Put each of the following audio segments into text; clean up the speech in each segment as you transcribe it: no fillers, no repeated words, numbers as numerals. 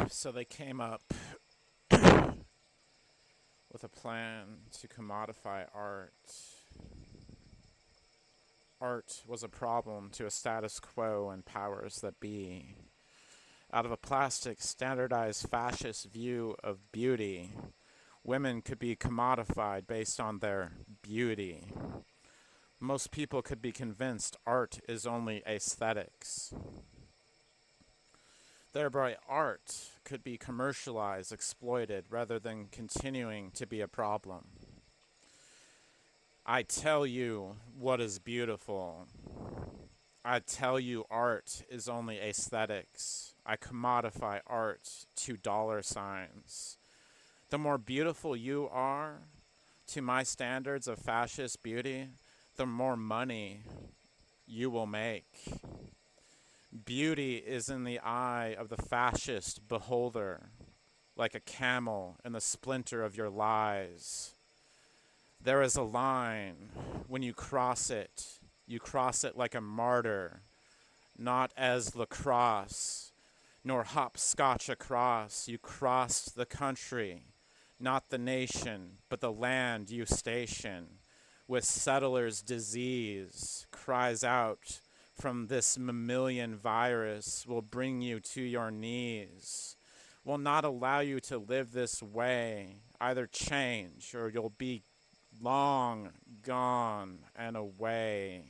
So they came up with a plan to commodify art. Art was a problem to a status quo and powers that be. Out of a plastic, standardized fascist view of beauty, women could be commodified based on their beauty. Most people could be convinced art is only aesthetics. Thereby, art could be commercialized, exploited, rather than continuing to be a problem. I tell you what is beautiful. I tell you art is only aesthetics. I commodify art to dollar signs. The more beautiful you are, to my standards of fascist beauty, the more money you will make. Beauty is in the eye of the fascist beholder, like a camel in the splinter of your lies. There is a line. When you cross it like a martyr, not as lacrosse, nor hopscotch across. You crossed the country, not the nation, but the land you station. With settler's disease, cries out from this mammalian virus will bring you to your knees, will not allow you to live this way. Either change or you'll be long gone and away.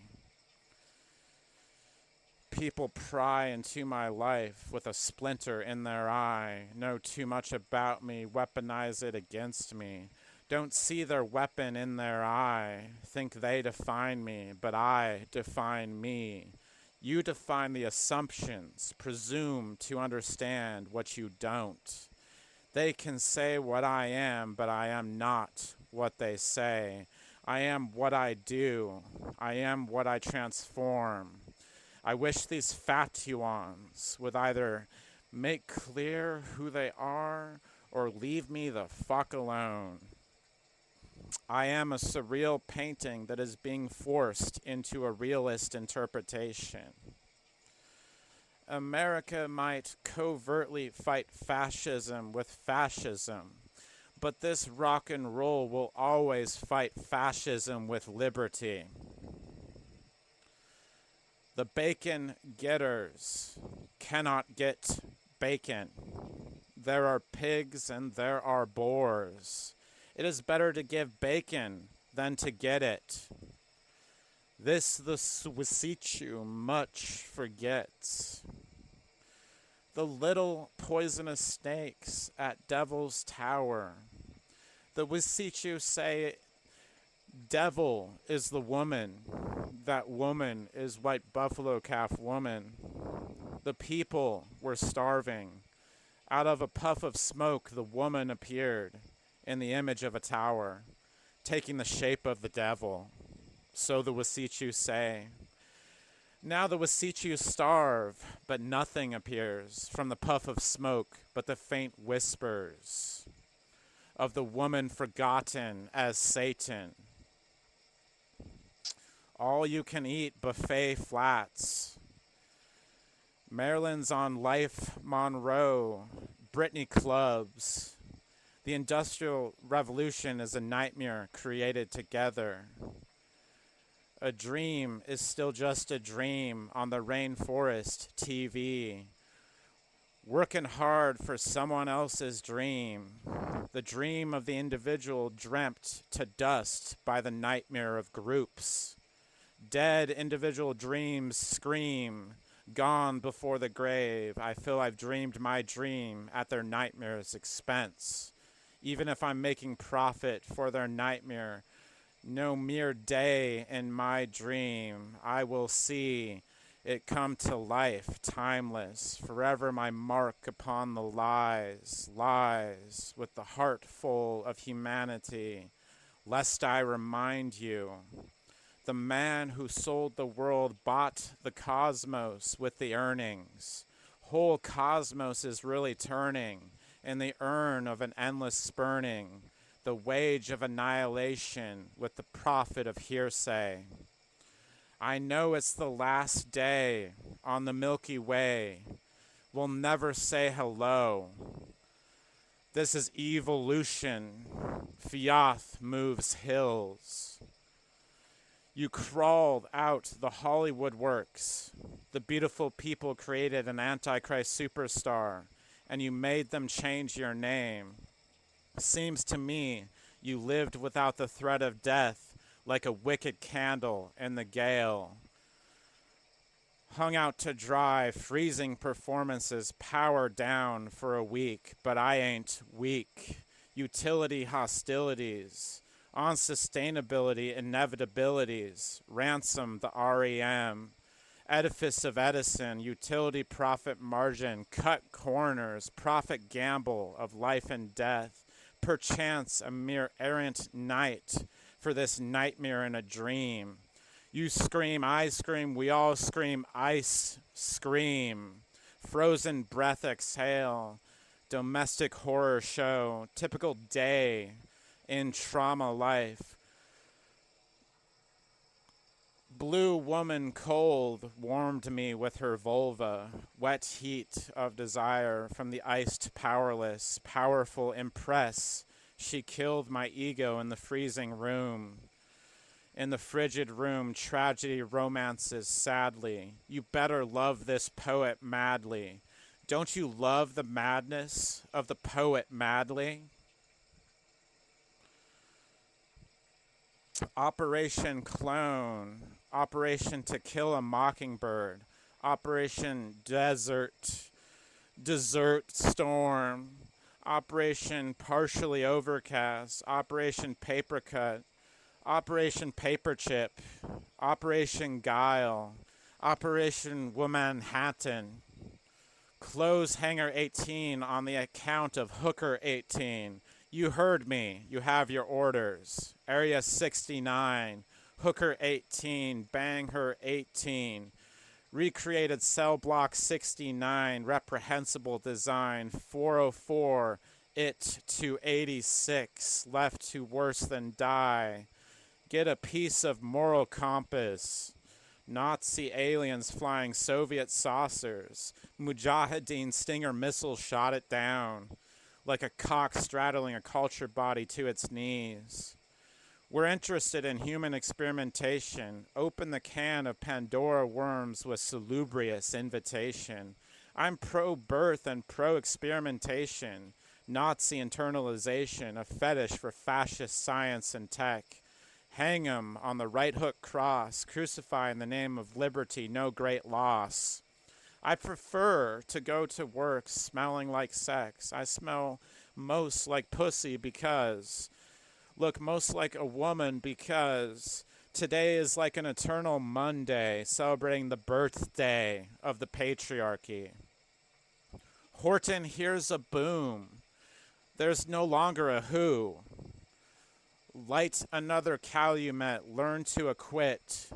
People pry into my life with a splinter in their eye, know too much about me, weaponize it against me. Don't see their weapon in their eye, think they define me, but I define me. You define the assumptions, presume to understand what you don't. They can say what I am, but I am not what they say. I am what I do. I am what I transform. I wish these fatuans would either make clear who they are or leave me the fuck alone. I am a surreal painting that is being forced into a realist interpretation. America might covertly fight fascism with fascism, but this rock and roll will always fight fascism with liberty. The bacon getters cannot get bacon. There are pigs and there are boars. It is better to give bacon than to get it. This the Swisichu much forgets. The little poisonous snakes at Devil's Tower. The Wisichu say devil is the woman. That woman is white buffalo calf woman. The people were starving. Out of a puff of smoke, the woman appeared in the image of a tower, taking the shape of the devil. So the Wasichu say. Now the Wasichu starve, but nothing appears from the puff of smoke but the faint whispers of the woman forgotten as Satan. All you can eat buffet flats. Maryland's on Life Monroe, Britney clubs. The Industrial Revolution is a nightmare created together. A dream is still just a dream on the Rainforest TV. Working hard for someone else's dream. The dream of the individual dreamt to dust by the nightmare of groups. Dead individual dreams scream, gone before the grave. I feel I've dreamed my dream at their nightmare's expense. Even if I'm making profit for their nightmare, no mere day in my dream, I will see it come to life, timeless, forever my mark upon the lies, lies, with the heart full of humanity, lest I remind you. The man who sold the world bought the cosmos with the earnings. Whole cosmos is really turning in the urn of an endless spurning, the wage of annihilation with the profit of hearsay. I know it's the last day on the Milky Way, will never say hello. This is evolution. Fiath moves hills. You crawled out the Hollywood works. The beautiful people created an Antichrist superstar, and you made them change your name. Seems to me you lived without the threat of death, like a wicked candle in the gale. Hung out to dry, freezing performances, power down for a week, but I ain't weak. Utility hostilities, unsustainability inevitabilities, ransom the REM, edifice of Edison, utility profit margin, cut corners, profit gamble of life and death, perchance a mere errant night for this nightmare in a dream. You scream, I scream, we all scream, ice scream. Frozen breath exhale. Domestic horror show. Typical day in trauma life. Blue woman cold warmed me with her vulva. Wet heat of desire from the iced powerless. Powerful impress. She killed my ego in the freezing room. In the frigid room, tragedy romances sadly. You better love this poet madly. Don't you love the madness of the poet madly? Operation Clone, Operation To Kill a Mockingbird, Operation Desert Storm, Operation Partially Overcast, Operation Papercut, Operation Paperchip, Operation Guile, Operation Womanhattan, Close Hangar 18 on the account of Hooker 18. You heard me. You have your orders. Area 69, Hooker 18, Bang Her 18. Recreated Cell Block 69, Reprehensible Design 404, It to 86, Left to Worse Than Die. Get a piece of moral compass. Nazi aliens flying Soviet saucers. Mujahideen Stinger missiles shot it down. Like a cock straddling a culture body to its knees. We're interested in human experimentation. Open the can of Pandora worms with salubrious invitation. I'm pro-birth and pro-experimentation. Nazi internalization, a fetish for fascist science and tech. Hang 'em on the right hook cross, crucify in the name of liberty, no great loss. I prefer to go to work smelling like sex. I smell most like pussy because, look most like a woman because today is like an eternal Monday, celebrating the birthday of the patriarchy. Horton hears a boom. There's no longer a who. Light another calumet, learn to acquit.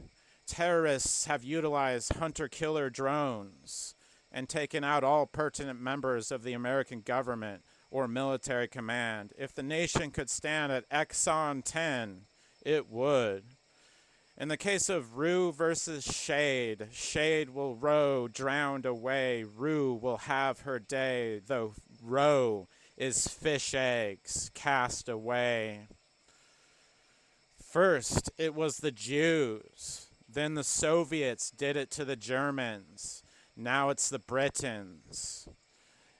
Terrorists have utilized hunter-killer drones and taken out all pertinent members of the American government or military command. If the nation could stand at Exxon 10, it would. In the case of Rue versus Shade, Shade will row drowned away. Rue will have her day, though row is fish eggs cast away. First, it was the Jews. Then the Soviets did it to the Germans. Now it's the Britons.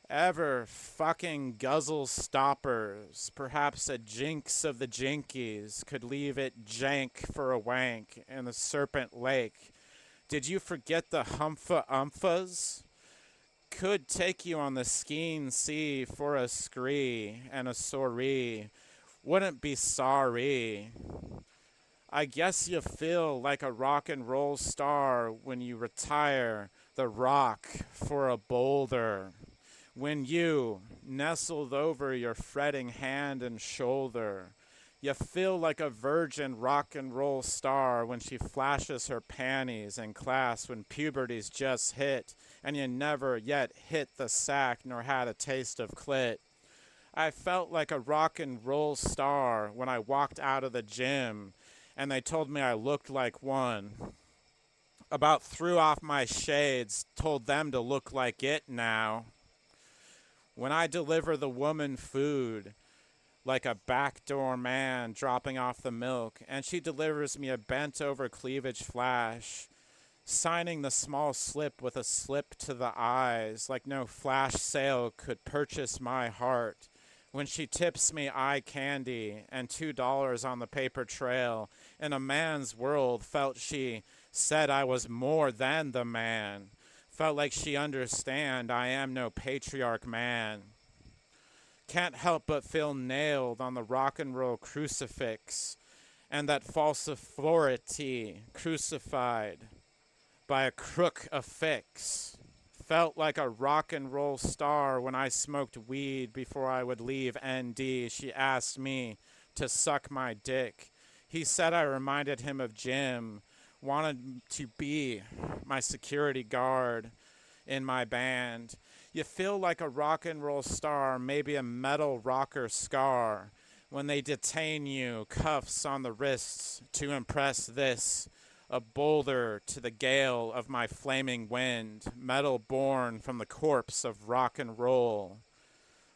Ever fucking guzzle stoppers. Perhaps a jinx of the jinkies could leave it jank for a wank in the Serpent Lake. Did you forget the humpha-umphas? Could take you on the skiing sea for a scree and a sorry. Wouldn't be sorry. I guess you feel like a rock and roll star when you retire the rock for a boulder. When you, nestled over your fretting hand and shoulder, you feel like a virgin rock and roll star when she flashes her panties in class when puberty's just hit and you never yet hit the sack nor had a taste of clit. I felt like a rock and roll star when I walked out of the gym and they told me I looked like one. About threw off my shades, told them to look like it now. When I deliver the woman food, like a backdoor man dropping off the milk, and she delivers me a bent over cleavage flash, signing the small slip with a slip to the eyes, like no flash sale could purchase my heart. When she tips me eye candy and $2 on the paper trail, in a man's world felt she said I was more than the man. Felt like she understand I am no patriarch man. Can't help but feel nailed on the rock and roll crucifix and that false authority crucified by a crook affix. Felt like a rock and roll star when I smoked weed before I would leave ND. She asked me to suck my dick. He said I reminded him of Jim, wanted to be my security guard in my band. You feel like a rock and roll star, maybe a metal rocker scar, when they detain you, cuffs on the wrists to impress this. A boulder to the gale of my flaming wind, metal born from the corpse of rock and roll.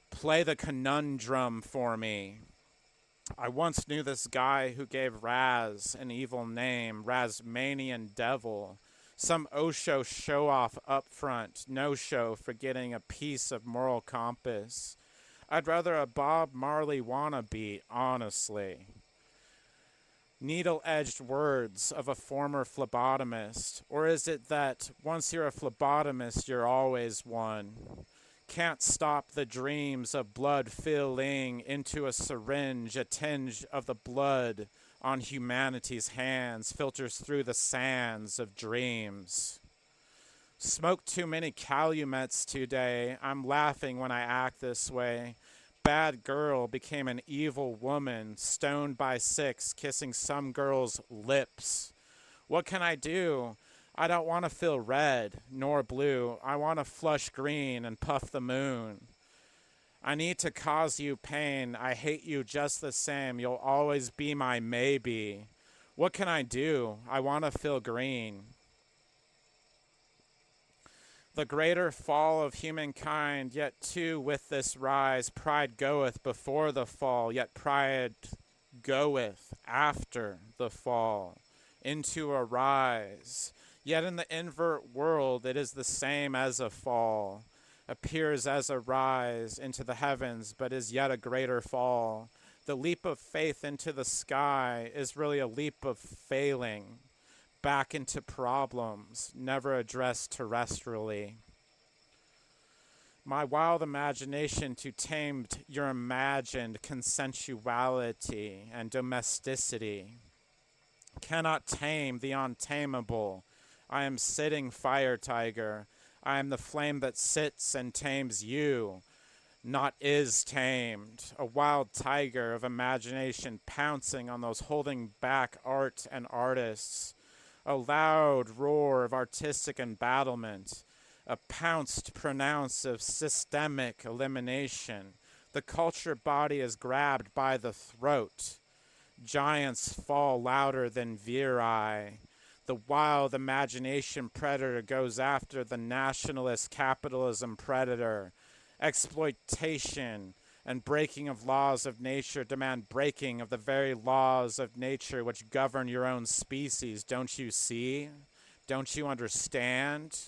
Play the conundrum for me. I once knew this guy who gave Raz an evil name, Razmanian Devil. Some Osho show-off up front, no-show for getting a piece of moral compass. I'd rather a Bob Marley wannabe, honestly. Needle-edged words of a former phlebotomist? Or is it that once you're a phlebotomist, you're always one? Can't stop the dreams of blood filling into a syringe, a tinge of the blood on humanity's hands filters through the sands of dreams. Smoked too many Calumets today. I'm laughing when I act this way. Bad girl became an evil woman, stoned by 6, kissing some girl's lips. What can I do? I don't want to feel red, nor blue. I want to flush green and puff the moon. I need to cause you pain. I hate you just the same. You'll always be my maybe. What can I do? I want to feel green. The greater fall of humankind, yet too with this rise, pride goeth before the fall, yet pride goeth after the fall, into a rise. Yet in the invert world it is the same as a fall, appears as a rise into the heavens, but is yet a greater fall. The leap of faith into the sky is really a leap of failing back into problems never addressed terrestrially. My wild imagination to tamed your imagined consensuality and domesticity cannot tame the untamable. I am sitting fire tiger. I am the flame that sits and tames you, not is tamed. A wild tiger of imagination pouncing on those holding back art and artists. A loud roar of artistic embattlement, a pounced pronounce of systemic elimination. The culture body is grabbed by the throat. Giants fall louder than viri. The wild imagination predator goes after the nationalist capitalism predator. Exploitation and breaking of laws of nature demand breaking of the very laws of nature which govern your own species. Don't you see? Don't you understand?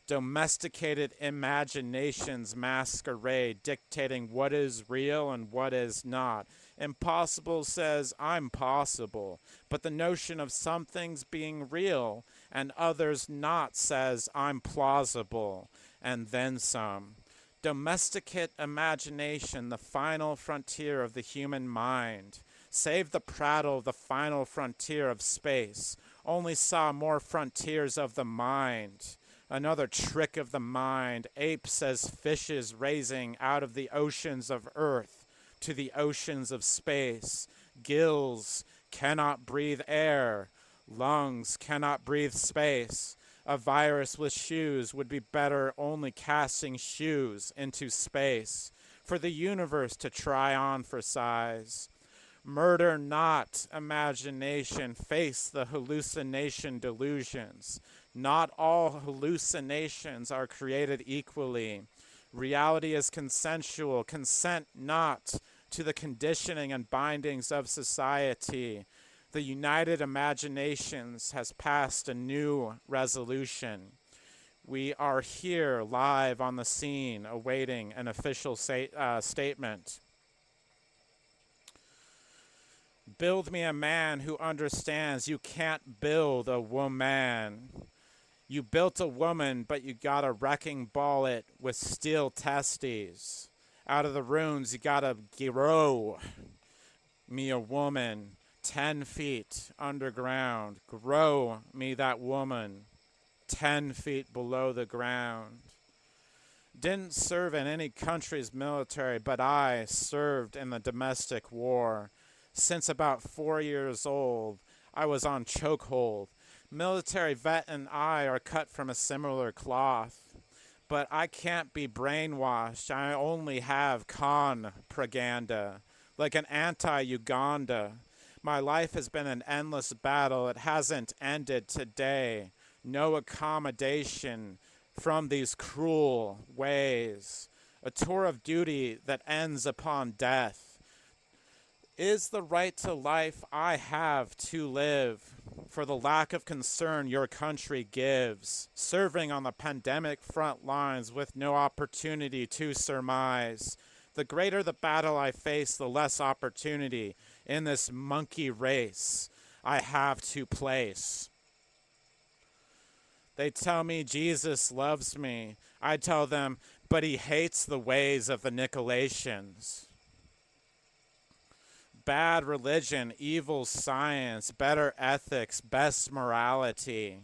Domesticated imaginations masquerade, dictating what is real and what is not. Impossible says, I'm possible. But the notion of some things being real and others not says, I'm plausible, and then some. Domesticate imagination, the final frontier of the human mind. Save the prattle of the final frontier of space. Only saw more frontiers of the mind. Another trick of the mind. Apes as fishes raising out of the oceans of earth to the oceans of space. Gills cannot breathe air. Lungs cannot breathe space. A virus with shoes would be better only casting shoes into space for the universe to try on for size. Murder not imagination, face the hallucination delusions. Not all hallucinations are created equally. Reality is consensual. Consent not to the conditioning and bindings of society. The United Imaginations has passed a new resolution. We are here live on the scene awaiting an official statement. Build me a man who understands you can't build a woman. You built a woman, but you gotta wrecking ball it with steel testes. Out of the runes, you gotta grow me a woman 10 feet underground. Grow me that woman 10 feet below the ground. Didn't serve in any country's military, but I served in the domestic war. Since about 4 years old, I was on chokehold. Military vet and I are cut from a similar cloth. But I can't be brainwashed. I only have con propaganda, like an anti-Uganda. My life has been an endless battle. It hasn't ended today. No accommodation from these cruel ways. A tour of duty that ends upon death. Is the right to life I have to live for the lack of concern your country gives, serving on the pandemic front lines with no opportunity to surmise. The greater the battle I face, the less opportunity in this monkey race I have to place. They tell me Jesus loves me. I tell them, but he hates the ways of the Nicolaitans. Bad religion, evil science, better ethics, best morality.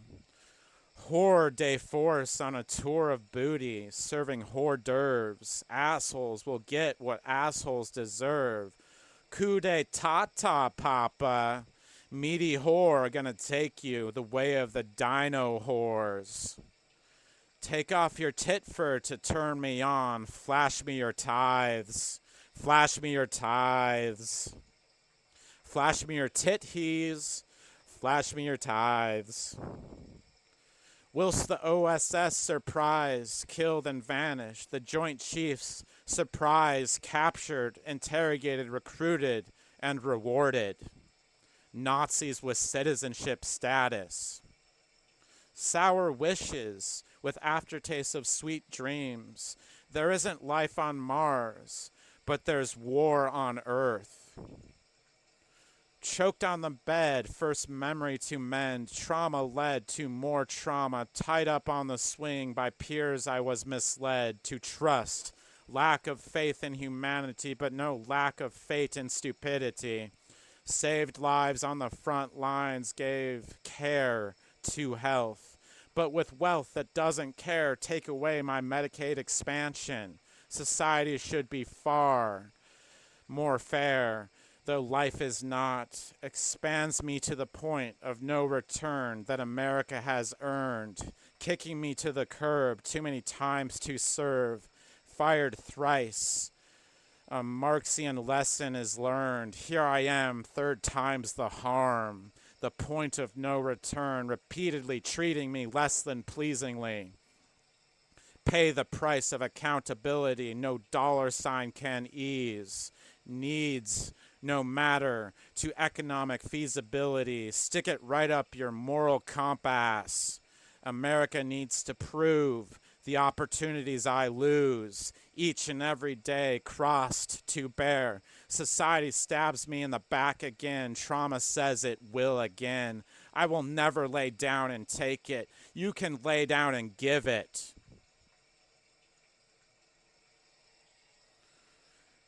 Hors de force on a tour of booty, serving hors d'oeuvres. Assholes will get what assholes deserve. Coup d'etat, papa. Meaty whore gonna take you the way of the dino whores. Take off your tit fur to turn me on. Flash me your tithes. Flash me your tithes. Flash me your tit-hees. Flash me your tithes. Whilst the OSS surprised, killed and vanished, the Joint Chiefs surprised, captured, interrogated, recruited, and rewarded. Nazis with citizenship status. Sour wishes with aftertaste of sweet dreams. There isn't life on Mars, but there's war on Earth. Choked on the bed, first memory to mend. Trauma led to more trauma. Tied up on the swing by peers I was misled to trust. Lack of faith in humanity, but no lack of fate in stupidity. Saved lives on the front lines, gave care to health. But with wealth that doesn't care, take away my Medicaid expansion. Society should be far more fair. Though life is not, expands me to the point of no return that America has earned, kicking me to the curb too many times to serve, fired thrice. A Marxian lesson is learned. Here I am, third time's the harm, the point of no return, repeatedly treating me less than pleasingly. Pay the price of accountability, no dollar sign can ease. Needs no matter to economic feasibility. Stick it right up your moral compass. America needs to prove the opportunities I lose each and every day crossed to bear. Society stabs me in the back again. Trauma says it will again. I will never lay down and take it. You can lay down and give it.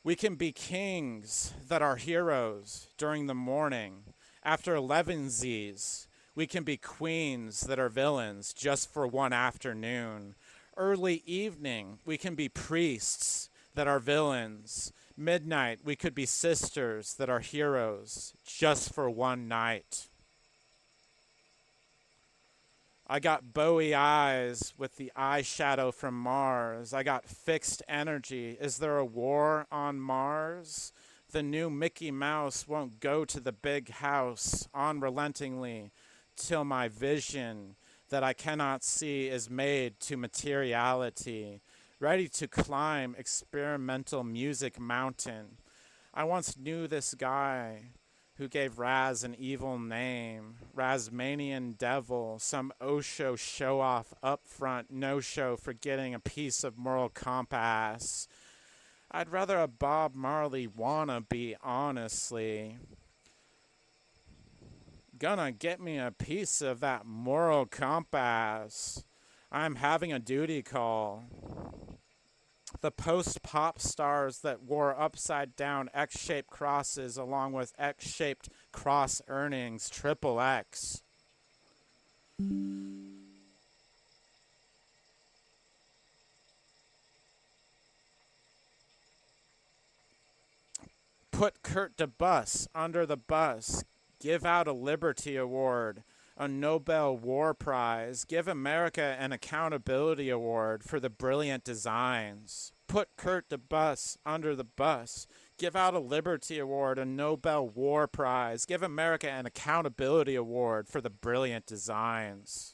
We can be kings that are heroes during the morning. After 11sies, we can be queens that are villains just for one afternoon. Early evening, we can be priests that are villains. Midnight, we could be sisters that are heroes just for one night. I got Bowie eyes with the eyeshadow from Mars. I got fixed energy. Is there a war on Mars? The new Mickey Mouse won't go to the big house unrelentingly till my vision that I cannot see is made to materiality, ready to climb experimental music mountain. I once knew this guy who gave Raz an evil name, Razmanian devil, some Osho show-off up front, no-show for getting a piece of moral compass. I'd rather a Bob Marley wannabe, honestly. Gonna get me a piece of that moral compass. I'm having a duty call. The post-pop stars that wore upside-down X-shaped crosses along with X-shaped cross earnings, triple X. Put Kurt DeBus under the bus. Give out a Liberty Award, a Nobel War Prize. Give America an Accountability Award for the brilliant designs. Put Kurt DeBus under the bus. Give out a Liberty Award, a Nobel War Prize. Give America an Accountability Award for the brilliant designs.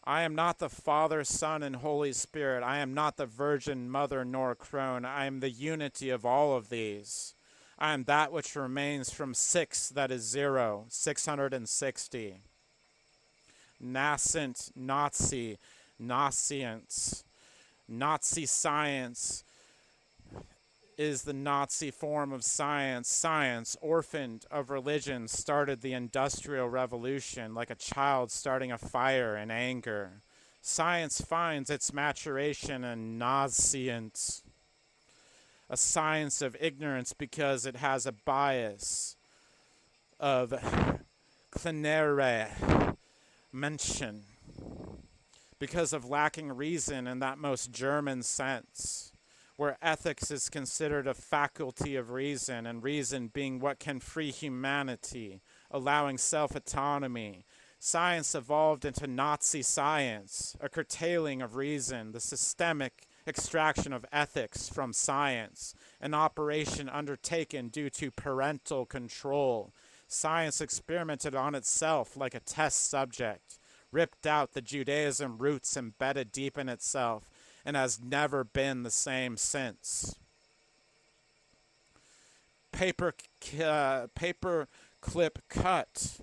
I am not the Father, Son, and Holy Spirit. I am not the Virgin Mother nor crone. I am the unity of all of these. I am that which remains from 6, that is 0, 660. Nascent Nazi, Naziance. Nazi science is the Nazi form of science. Science, orphaned of religion, started the Industrial Revolution like a child starting a fire in anger. Science finds its maturation in Naziance, a science of ignorance because it has a bias of clenere mention, because of lacking reason in that most German sense, where ethics is considered a faculty of reason, and reason being what can free humanity, allowing self-autonomy. Science evolved into Nazi science, a curtailing of reason, the systemic extraction of ethics from science, an operation undertaken due to parental control. Science experimented on itself like a test subject, ripped out the Judaism roots embedded deep in itself, and has never been the same since. Paper clip cut.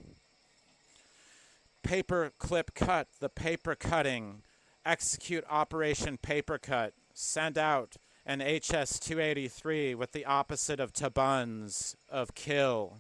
Paper clip cut, the paper cutting. Execute Operation Paper Cut. Send out an HS-283 with the opposite of tabuns, of kill,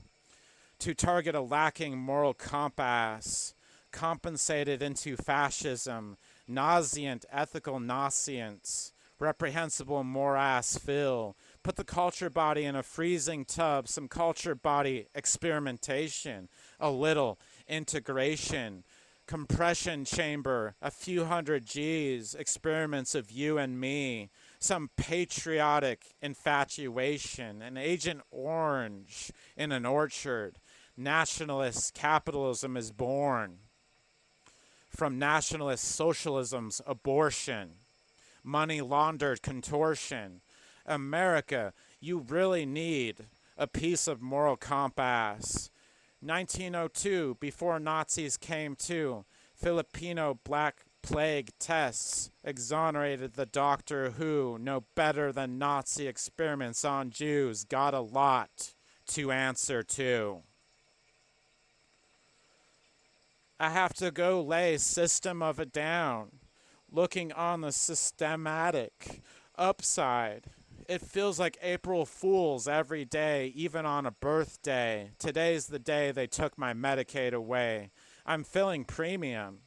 to target a lacking moral compass, compensated into fascism, nauseant ethical nascience, reprehensible morass fill. Put the culture body in a freezing tub, some culture body experimentation, a little integration, compression chamber, a few hundred G's, experiments of you and me, some patriotic infatuation, an Agent Orange in an orchard. Nationalist capitalism is born from nationalist socialism's abortion, money laundered contortion. America, you really need a piece of moral compass. 1902, before Nazis came to, Filipino Black Plague tests exonerated the doctor who, no better than Nazi experiments on Jews, got a lot to answer to. I have to go lay System of a Down, looking on the systematic upside. It feels like April Fools every day, even on a birthday. Today's the day they took my Medicaid away. I'm filling premium.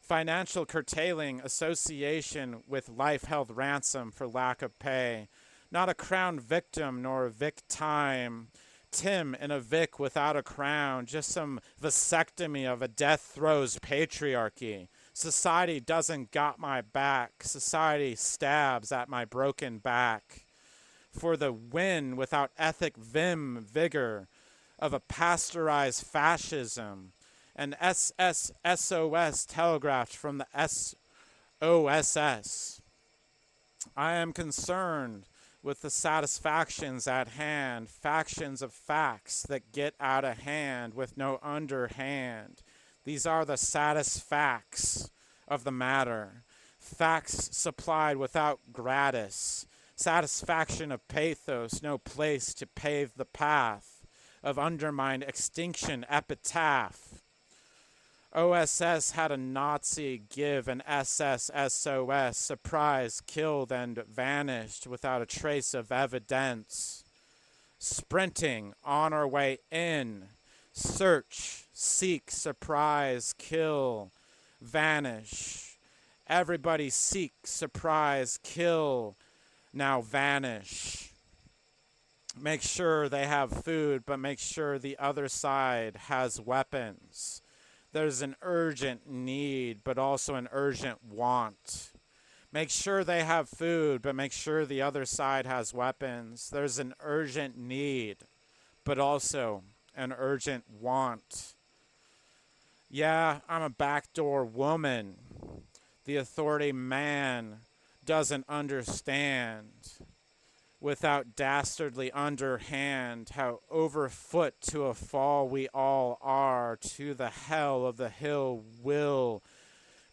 Financial curtailing association with life held ransom for lack of pay. Not a crowned victim nor a victime. Tim in a Vic without a crown, just some vasectomy of a death throes patriarchy. Society doesn't got my back. Society stabs at my broken back. For the win without ethic vigor of a pasteurized fascism. An SOS telegraphed from the SOSS. I am concerned with the satisfactions at hand, factions of facts that get out of hand with no underhand. These are the satisfacts of the matter, facts supplied without gratis, satisfaction of pathos, no place to pave the path, of undermined extinction epitaph. OSS had a Nazi give an SS SOS, surprised, killed, and vanished without a trace of evidence. Sprinting on our way in, search, seek, surprise, kill, vanish. Everybody seek, surprise, kill, now vanish. Make sure they have food, but make sure the other side has weapons. There's an urgent need, but also an urgent want. Make sure they have food, but make sure the other side has weapons. There's an urgent need, but also an urgent want. Yeah, I'm a backdoor woman. The authority man doesn't understand. Without dastardly underhand, how overfoot to a fall we all are, to the hell of the hill will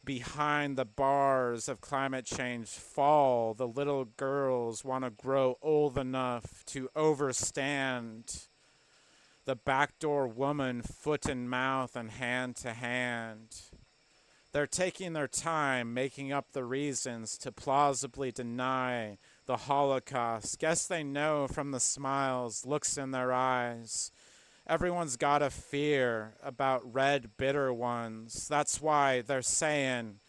behind the bars of climate change fall. The little girls want to grow old enough to overstand the backdoor woman, foot and mouth and hand to hand. They're taking their time making up the reasons to plausibly deny the Holocaust. Guess they know from the smiles, looks in their eyes. Everyone's got a fear about red, bitter ones. That's why they're saying,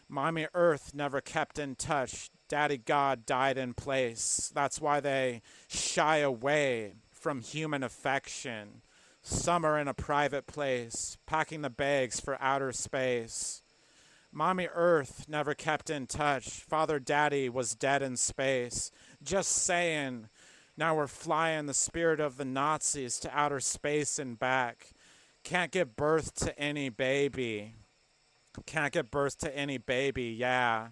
Mommy Earth never kept in touch. Daddy God died in place. That's why they shy away from human affection. Some are in a private place, packing the bags for outer space. Mommy Earth never kept in touch. Father Daddy was dead in space. Just saying, now we're flying the spirit of the Nazis to outer space and back. Can't give birth to any baby. Can't give birth to any baby, yeah.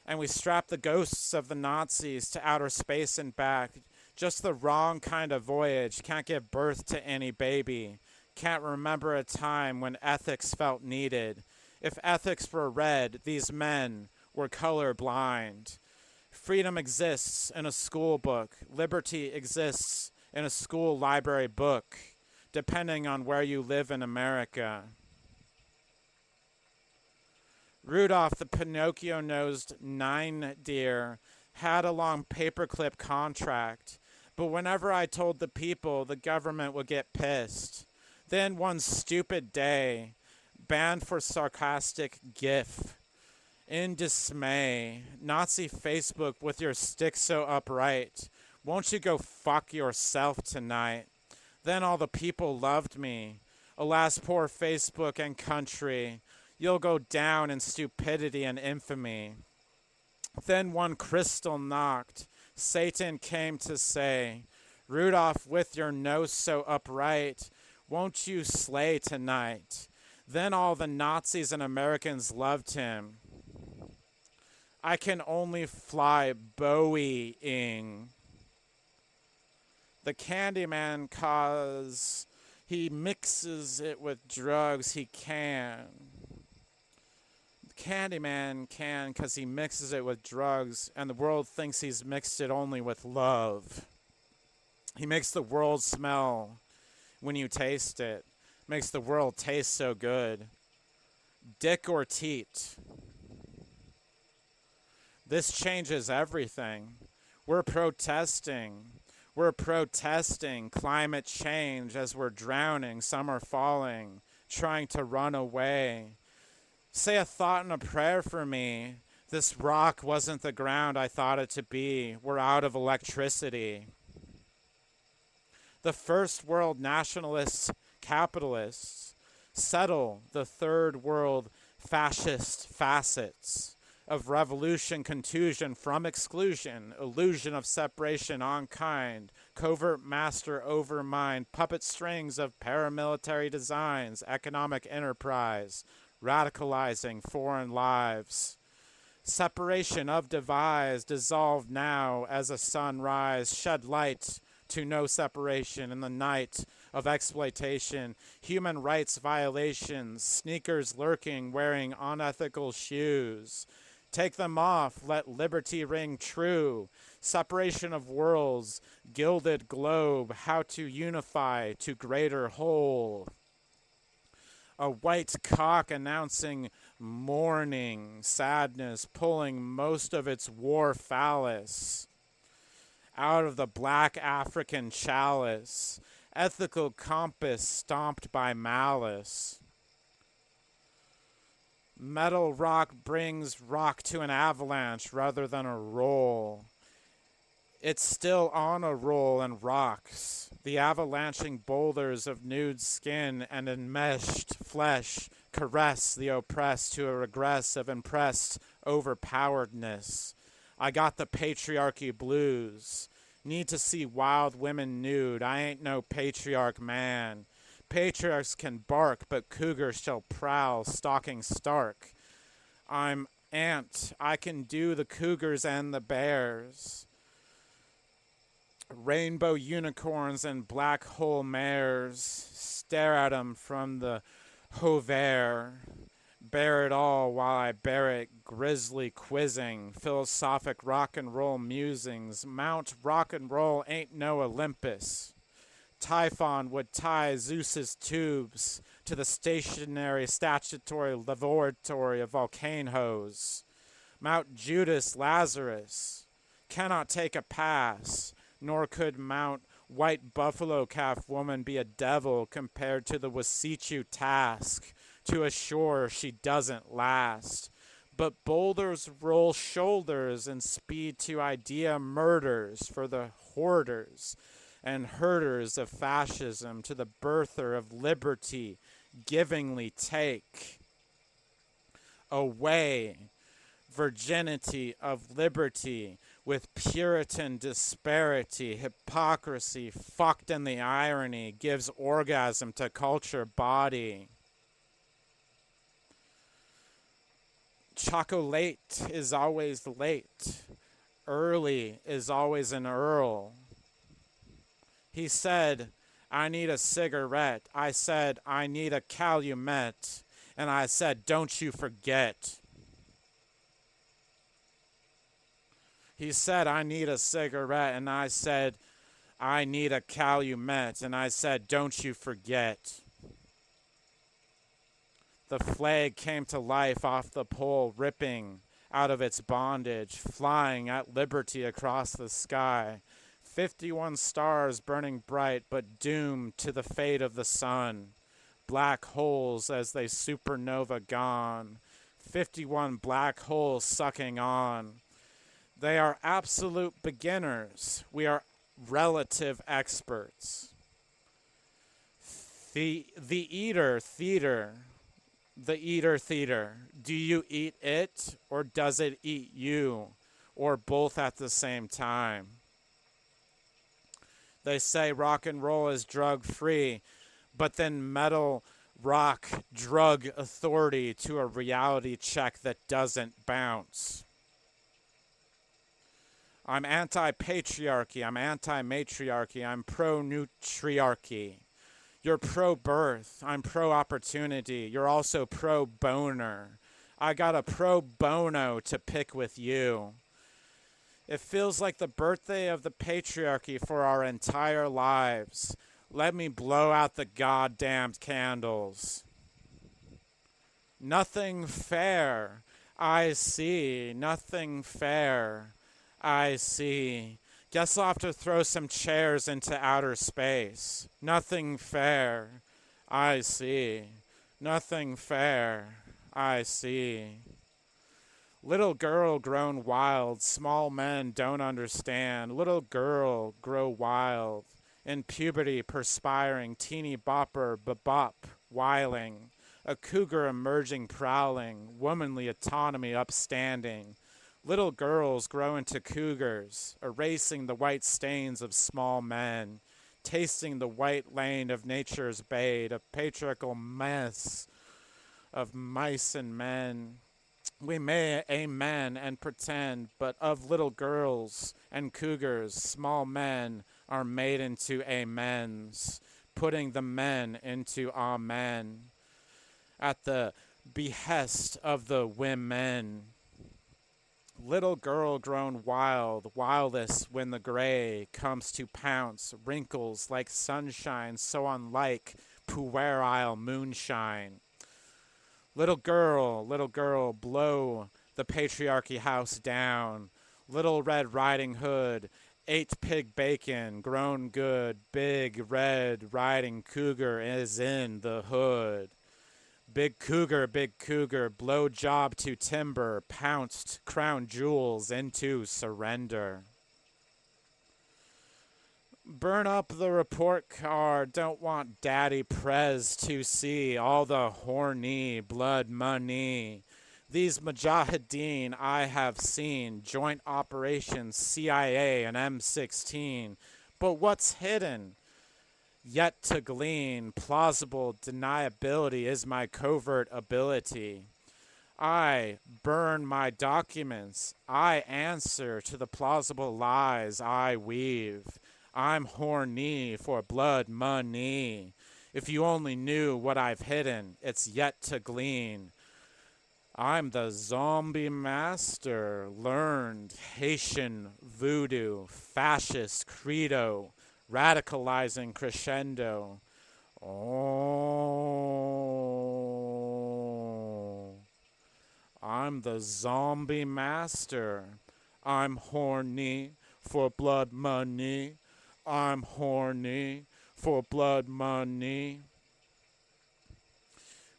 And we strap the ghosts of the Nazis to outer space and back. Just the wrong kind of voyage. Can't give birth to any baby. Can't remember a time when ethics felt needed. If ethics were red, these men were colorblind. Freedom exists in a school book. Liberty exists in a school library book, depending on where you live in America. Rudolph the Pinocchio-nosed nine-deer had a long paperclip contract, but whenever I told the people, the government would get pissed. Then one stupid day, banned for sarcastic gif. In dismay, Nazi Facebook with your stick so upright. Won't you go fuck yourself tonight? Then all the people loved me. Alas, poor Facebook and country, you'll go down in stupidity and infamy. Then one crystal knocked. Satan came to say, Rudolph, with your nose so upright, won't you slay tonight? Then all the Nazis and Americans loved him. I can only fly Boeing. The Candyman cause he mixes it with drugs he can. The Candyman can cause he mixes it with drugs and the world thinks he's mixed it only with love. He makes the world smell when you taste it. Makes the world taste so good. Dick or teat. This changes everything. We're protesting. We're protesting climate change as we're drowning. Some are falling, trying to run away. Say a thought and a prayer for me. This rock wasn't the ground I thought it to be. We're out of electricity. The first world nationalists, capitalists, settle the third world fascist facets of revolution, contusion from exclusion, illusion of separation on kind, covert master over mind, puppet strings of paramilitary designs, economic enterprise, radicalizing foreign lives. Separation of devise, dissolved now as a sunrise, shed light to no separation in the night of exploitation, human rights violations, sneakers lurking, wearing unethical shoes. Take them off, let liberty ring true. Separation of worlds, gilded globe, how to unify to greater whole. A white cock announcing mourning, sadness, pulling most of its war phallus out of the black African chalice, ethical compass stomped by malice. Metal rock brings rock to an avalanche rather than a roll. It's still on a roll and rocks. The avalanching boulders of nude skin and enmeshed flesh caress the oppressed to a regress of impressed overpoweredness. I got the patriarchy blues. Need to see wild women nude. I ain't no patriarch man. Patriarchs can bark, but cougars shall prowl, stalking stark. I'm ant. I can do the cougars and the bears. Rainbow unicorns and black hole mares stare at 'em from the hover. Bear it all while I bear it, grisly quizzing, philosophic rock and roll musings. Mount rock and roll ain't no Olympus. Typhon would tie Zeus's tubes to the stationary statutory laboratory of volcanoes. Mount Judas Lazarus cannot take a pass, nor could Mount White Buffalo Calf Woman be a devil compared to the Wasichu task to assure she doesn't last. But boulders roll shoulders and speed to idea murders for the hoarders and herders of fascism to the birther of liberty givingly take away virginity of liberty with Puritan disparity, hypocrisy, fucked in the irony, gives orgasm to culture body. Chocolate is always late. Early is always an earl. He said, I need a cigarette. I said, I need a calumet. And I said, don't you forget. He said, I need a cigarette. And I said, I need a calumet. And I said, don't you forget. The flag came to life off the pole, ripping out of its bondage, flying at liberty across the sky. 51 stars burning bright, but doomed to the fate of the sun. Black holes as they supernova gone. 51 black holes sucking on. They are absolute beginners. We are relative experts. The eater theater. The eater theater. Do you eat it or does it eat you? Or both at the same time? They say rock and roll is drug free, but then metal rock drug authority to a reality check that doesn't bounce. I'm anti-patriarchy, I'm anti-matriarchy, I'm pro-nutriarchy. You're pro-birth, I'm pro-opportunity, you're also pro-boner. I got a pro bono to pick with you. It feels like the birthday of the patriarchy for our entire lives. Let me blow out the goddamned candles. Nothing fair, I see. Nothing fair, I see. Guess I'll have to throw some chairs into outer space. Nothing fair, I see. Nothing fair, I see. Little girl grown wild, small men don't understand. Little girl grow wild, in puberty perspiring, teeny bopper, babop, whiling. A cougar emerging prowling, womanly autonomy upstanding. Little girls grow into cougars, erasing the white stains of small men, tasting the white lane of nature's bait, a patriarchal mess of mice and men. We may amen and pretend, but of little girls and cougars, small men are made into amens, putting the men into amen, at the behest of the women. Little girl grown wild, wildest when the gray comes to pounce, wrinkles like sunshine, so unlike puerile moonshine. Little girl, blow the patriarchy house down. Little Red Riding Hood, ate pig bacon, grown good. Big Red Riding Cougar is in the hood. Big cougar, blow job to timber, pounced crown jewels into surrender. Burn up the report card, don't want Daddy Prez to see all the horny blood money. These mujahideen I have seen, joint operations CIA and M16. But what's hidden? Yet to glean, plausible deniability is my covert ability. I burn my documents. I answer to the plausible lies I weave. I'm horny for blood money. If you only knew what I've hidden, it's yet to glean. I'm the zombie master, learned Haitian voodoo, fascist credo, radicalizing crescendo. Oh, I'm the zombie master. I'm horny for blood money. I'm horny for blood money.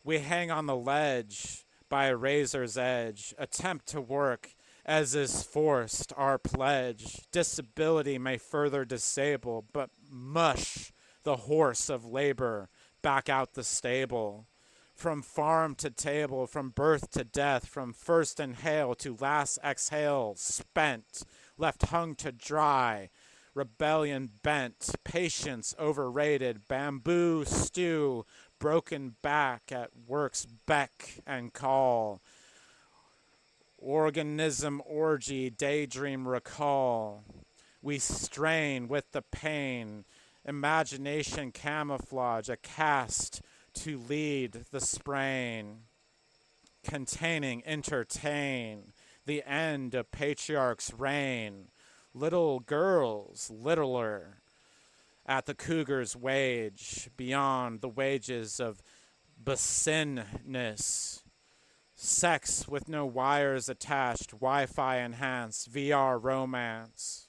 We hang on the ledge by a razor's edge, attempt to work as is forced our pledge. Disability may further disable, but mush the horse of labor back out the stable. From farm to table, from birth to death, from first inhale to last exhale, spent, left hung to dry, rebellion bent, patience overrated, bamboo stew, broken back at work's beck and call. Organism orgy, daydream recall. We strain with the pain, imagination camouflage, a cast to lead the sprain. Containing, entertain, the end of patriarch's reign. Little girls, littler, at the cougar's wage, beyond the wages of basinness. Sex with no wires attached, Wi-Fi enhanced, VR romance.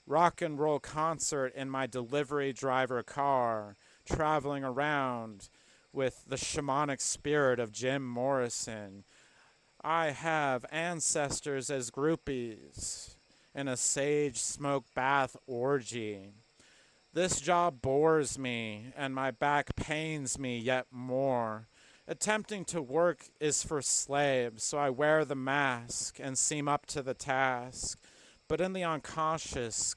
Rock and roll concert in my delivery driver car, traveling around with the shamanic spirit of Jim Morrison. I have ancestors as groupies in a sage smoke bath orgy. This job bores me, and my back pains me yet more. Attempting to work is for slaves, so I wear the mask and seem up to the task. But in the unconscious,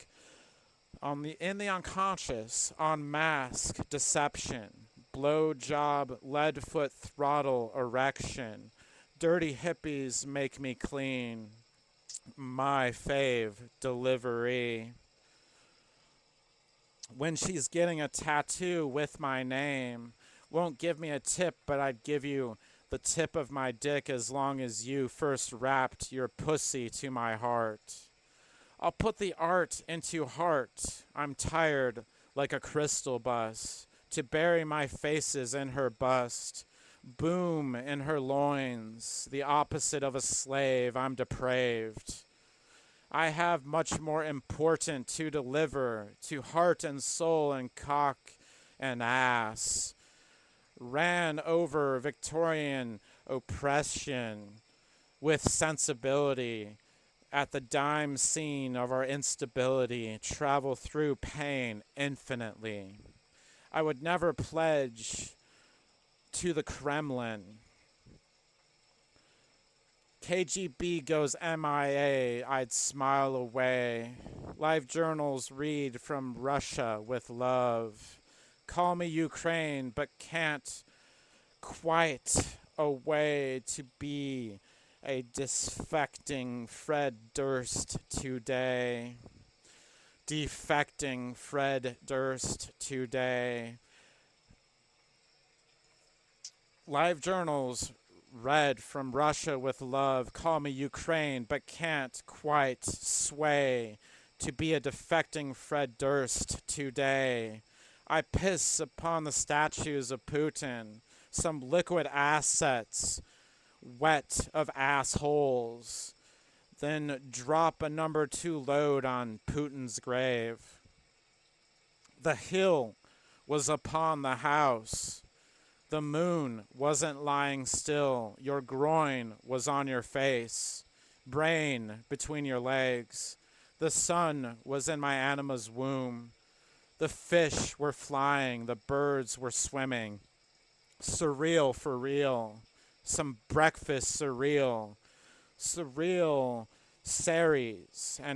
on mask deception, blow job, lead foot throttle erection. Dirty hippies make me clean. My fave delivery. When she's getting a tattoo with my name, won't give me a tip, but I'd give you the tip of my dick as long as you first wrapped your pussy to my heart. I'll put the art into heart. I'm tired like a crystal bus to bury my faces in her bust. Boom in her loins, the opposite of a slave. I'm depraved. I have much more important to deliver to heart and soul and cock and ass. Ran over Victorian oppression with sensibility at the dime scene of our instability, travel through pain infinitely. I would never pledge to the Kremlin. KGB goes MIA, I'd smile away. Live journals read from Russia with love. Call me Ukraine, but can't quite a way to be A defecting Fred Durst today. Defecting Fred Durst today. Live journals read from Russia with love. Call me Ukraine, but can't quite sway to be a defecting Fred Durst today. I piss upon the statues of Putin, some liquid assets, wet of assholes, then drop a number 2 load on Putin's grave. The hill was upon the house. The moon wasn't lying still. Your groin was on your face, brain between your legs. The sun was in my anima's womb. The fish were flying, the birds were swimming. Surreal for real. Some breakfast surreal. Surreal Ceres and